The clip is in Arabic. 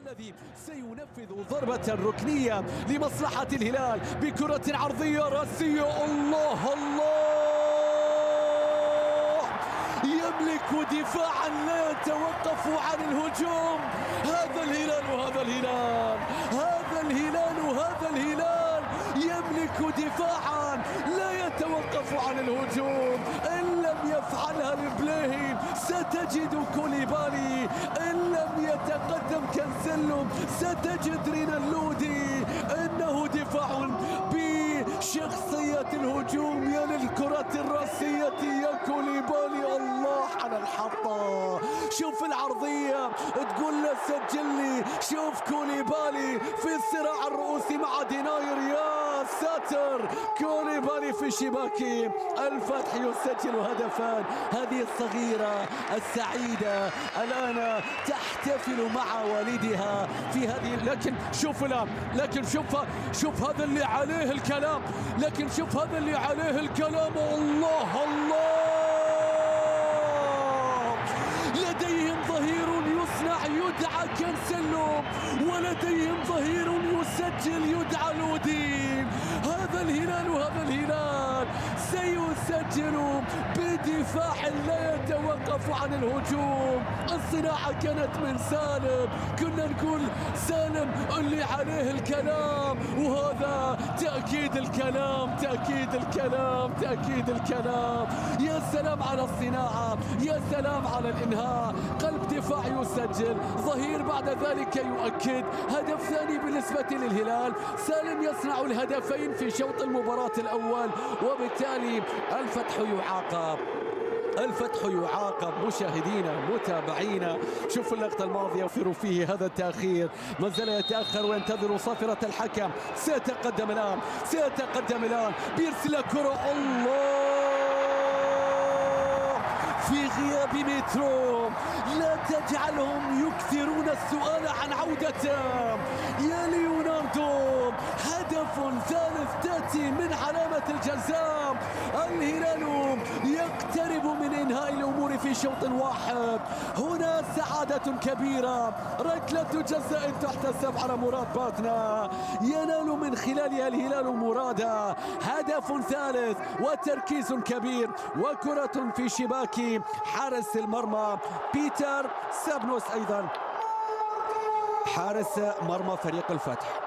الذي سينفذ ضربة ركنية لمصلحة الهلال بكرة عرضية راسية. الله الله، يملك دفاعا لا يتوقف عن الهجوم. هذا الهلال وهذا الهلال، هذا الهلال وهذا الهلال، يملك دفاعا لا يتوقف عن الهجوم. إن لم يفعلها البلاهي ستجد كوليبالي، إن لم يتقدم كانسيلو ستجد رينالدو. إنه دفاع بشخصية الهجوم، يا للكرة الراسية يا كوليبالي. الله على الحطة، شوف العرضية تقول له سجل لي، شوف كوليبالي في الصراع الرؤوسي مع ديناير، يا ساتر، كوليبالي في شباكي الفتح يسجل هدفان. هذه الصغيرة السعيدة الآن تحتفل مع والدها في هذه، لكن شوف لا، لكن شوف هذا اللي عليه الكلام، لكن شوف هذا اللي عليه الكلام. الله الله، لديهم ظهير يصنع يدعى كانسيلو، ولديهم ظهير يسجل يدعى لودي. هذا الهلال وهذا الهلال سيسجل بدفاع لا يتوقف عن الهجوم. الصناعة كانت من سالم، كنا نقول سالم اللي عليه الكلام، وهذا تأكيد الكلام، تأكيد الكلام، تأكيد الكلام. يا سلام على الصناعة، يا سلام على الإنهاء. قلب دفاع يسجل، ظهير بعد ذلك يؤكد. هدف ثاني بالنسبة للهلال، سالم يصنع الهدفين في شوط المباراة الأول، وبالتالي الفتح يعاقب، الفتح يعاقب. مشاهدينا متابعينا، شوفوا اللقطة الماضية وفروا فيه هذا التأخير، ما زال يتأخر وينتظر صافرة الحكم. سيتقدم الآن، سيتقدم الآن، بيرسل كرة. الله، في غياب مترو لا تجعلهم يكثرون السؤال عن عودته. يا ليوناردو، هدف ثالث تأتي من علامة الجزاء. الهلال يقترب من إنهاء الأمور في شوط واحد. هنا سعادة كبيرة، ركلة جزاء تحتسب على مراد باتنا، ينال من خلالها الهلال مراده. هدف ثالث وتركيز كبير، وكرة في شباك حارس المرمى بيتر سابنوس، أيضا حارس مرمى فريق الفتح.